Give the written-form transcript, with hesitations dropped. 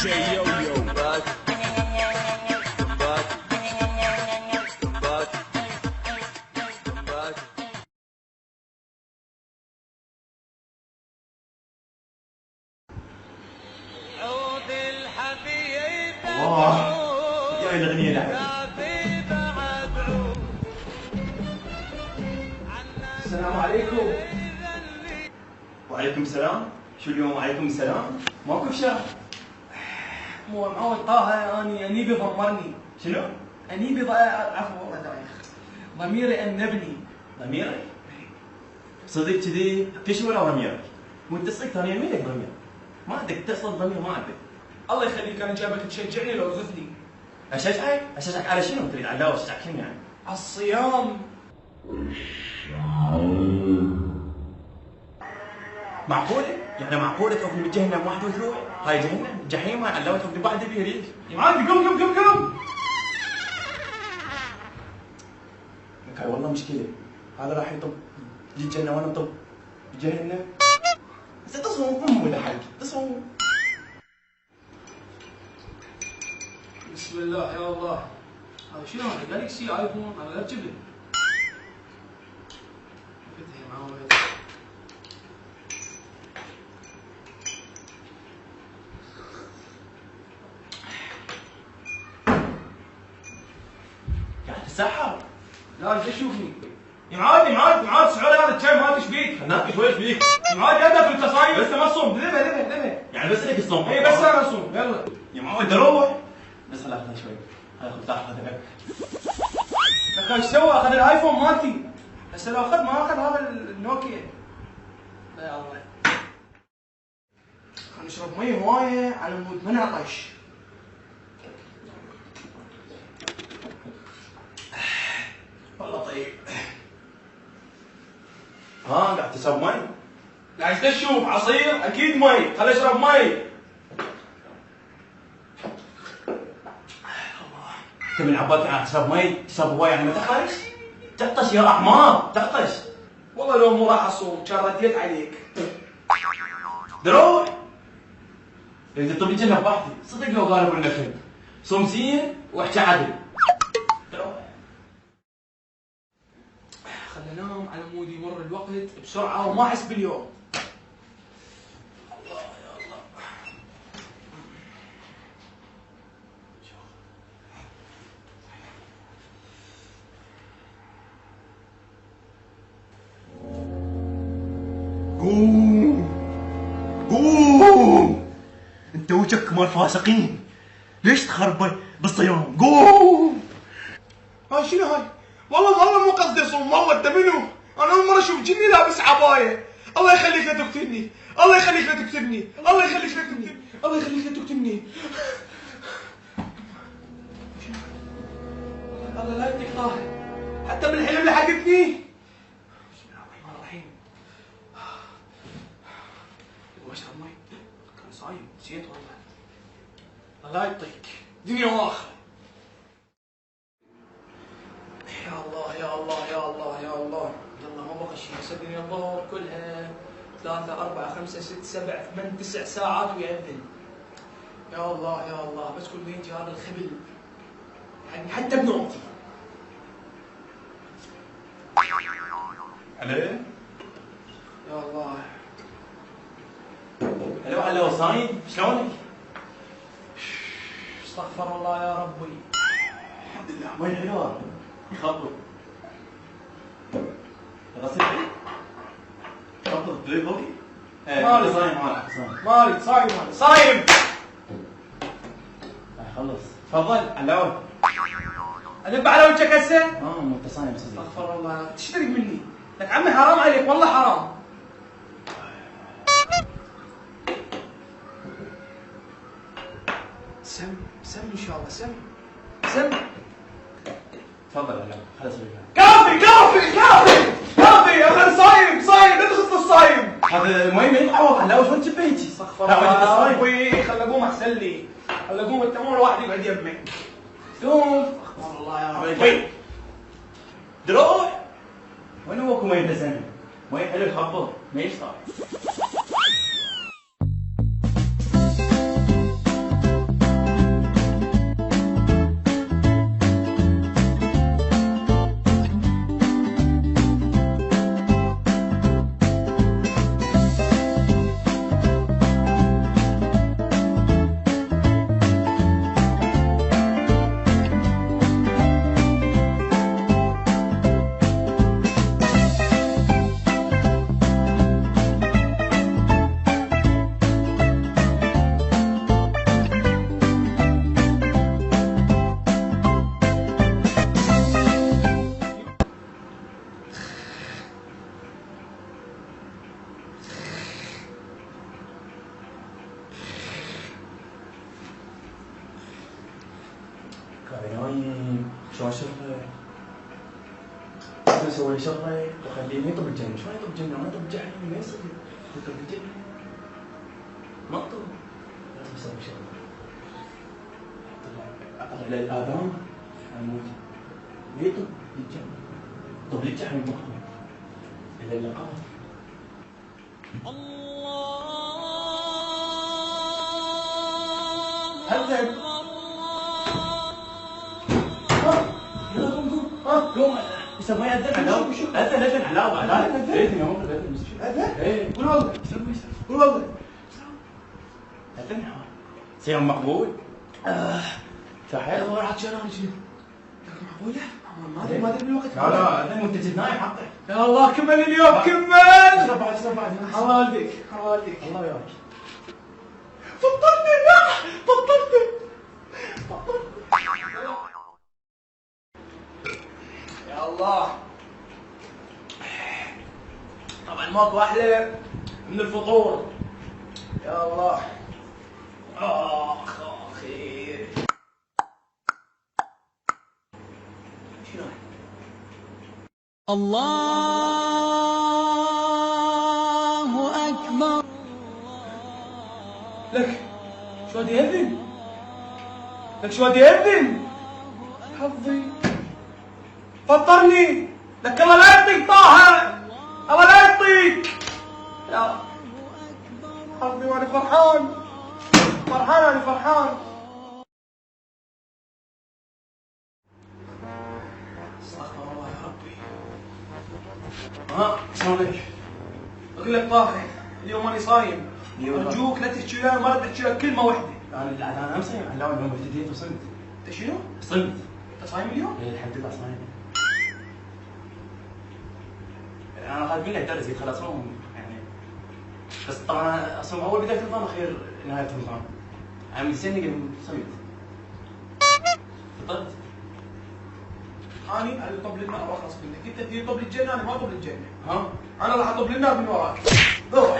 يا الأغنية لعبة. السلام عليكم. وعليكم السلام. شو اليوم وعليكم السلام؟ ماكو بشار. مو معود طه، اني انيبي ضمرني. شنو؟ انيبي عفوا والله دايخ. ضميري انبني. ضميرك؟ صدق كذي كشف ولا ضميرك؟ وانت صدق ثاني يمينك ضمير. ما عندك تصل ضمير ما عندك. الله يخليك، انا جابك تشجعني لو تغثني. اشجعك على شنو؟ تريد علاوه اشجعك شنو يعني؟ على الصيام. معقوله؟ يعني معقوله توقفني بجهنم واحد وتروح؟ هاي جهنم؟ جحيم هاي علاوه توقفني بعد بيريش. يا معلم قم. لك هاي والله مشكله. هذا راح يطب الجنه وانا طب بجهنم. بس تصوم ولا حاجه تصوم. بسم الله يا الله. هذا شنو هذا؟ جالكسي ايفون؟ هذا غير جبل. فتح يا معود. قاعد تسحر. لا انت شوفني يا معود سعودي، هذا الشاي ما ايش بيك؟ هناك شوي ايش بيك؟ يا معود يدك انت صايم لسه ما تصوم. ليه يعني بس لك الصوم. اي بس انا اصوم. يلا يا معود روح. بس خليها شوي. خذ هذا. لك ايش سوى؟ اخذ الايفون مالتي. هسه لو اخذ ما اخذ هذا النوكيا. لا يا الله. خلينا نشرب مي هوايه على مود ما نعطش. والله طيب. قاعد تشرب مي؟ قاعد تشوف عصير اكيد مي. خليني اشرب مي. انت من عبالك قاعد تشرب مي تشرب هواي يعني ما تحتاج؟ تحتش يا احمر تحتش. والله لو مو راح اصوم كان رديت عليك. روح. اذا تبي الجنة بحثي صدق لو قالوا لنا خير. صوم زين واحكي عدل. روح. خلنا ننام على مود يمر الوقت بسرعه وما احس باليوم. الله يا الله. قوم انت وجهك مال فاسقين. ليش تخرب بالصيام؟ قوم. هاي شنو هاي؟ والله مو قصدي اصوم. والله انت منو؟ انا اول مره اشوف جني لابس عبايه. الله يخليك لا تقتلني. الله يخليك لا تقتلني. الله يخليك لا تقتلني. الله يخليك لا تقتلني. الله لا يديك طاهر. حتى بالحلم لحقتني. بسم الله الرحمن الرحيم. اشرب مي. كان صايم نسيت والله. الله لا يعطيك دنيا واخره. يا الله يا الله يا الله يا الله. يلا ما بقى شيء. صدقني الظهر كلها 3 4 5 6 7 8 9 ساعات ويأذن. يا الله يا الله. بس كل ما يجي هذا الخبل يعني حتى بنومتي. عليه؟ يا الله. هلو صايم شلونك؟ استغفر الله يا ربي. الحمد لله. وين حلوه؟ يخبط. غسيل يخبط تريد فوقي؟ مالي صايم مالي صايم. خلص تفضل علاوه. ادب على وجهك هسه؟ مو انت صايم صدق. استغفر الله. تشترك مني؟ لك عمي حرام عليك والله حرام. سم ان شاء الله. سم تفضل علاوه خلص رجع. كافي يا اخي. صايم لا تخص الصايم. هذا المهم ما يتعوض علاوه شلون تجيب هيجي؟ استغفر الله يا ربي. خل اقوم احسن لي. خل اقوم انت مو الواحد يقعد يمك. قوم. استغفر الله يا ربي. دروح. وين ابوكم ما يدزن؟ ما يحلو يخبط ما يشطح. كان نايم شلون اشغله؟ لازم اسوي له شغله واخليه ما يطب الجنه، شلون يطب الجنه؟ ما يطب الجحيم ما يصير يطب الجنه. ما طب لازم اسوي شغله. اطلع الى الاذان اموت. ما يطب للجنه. طب للجحيم ما طب. الى اللقاء. هذا قوم يسمى اذن حلاوه اذن حلاوه اذن يا مطلب اذن اذن قول والله قول والله اذن صيام مقبول صحيح والله راح تشرب شنو؟ معقوله؟ ما ادري بالوقت. لا اذن وانت جد نايم حقك. يا الله كمل اليوم كمل. اشرب بعد الله والديك الله والديك. الله وياك. فطرني لا فطرني. يا الله طبعا ماكو احلى من الفطور. يا الله اخ اخي شنو الله أكبر. لك شو ودي يأذن؟ لك شو ودي يأذن؟ حظي فطرني. لك الله لا يعطيك طه، الله لا يعطيك. يا حظي وانا فرحان فرحان انا فرحان. استغفر الله يا ربي. شلونك؟ اقول لك طاهر اليوم ماني صايم. ارجوك لا تحكي وياي ما ردت تحكي لك كلمه واحده. انا مصيم حلاوه اليوم ابتديت وصمت. انت شنو؟ صمت. انت صايم اليوم؟ ايه الحمد لله صايم. انا اخذت منك درس قلت خلاص صوم يعني، بس طبعا اصوم اول بدايه رمضان اخير نهايه رمضان. انا من سنه قبل صمت. فطرت. اني اطب للنار واخلص منك. انت تجي تطب للجنه انا ما اطب للجنه. ها؟ انا راح اطب للنار من وراك. روح.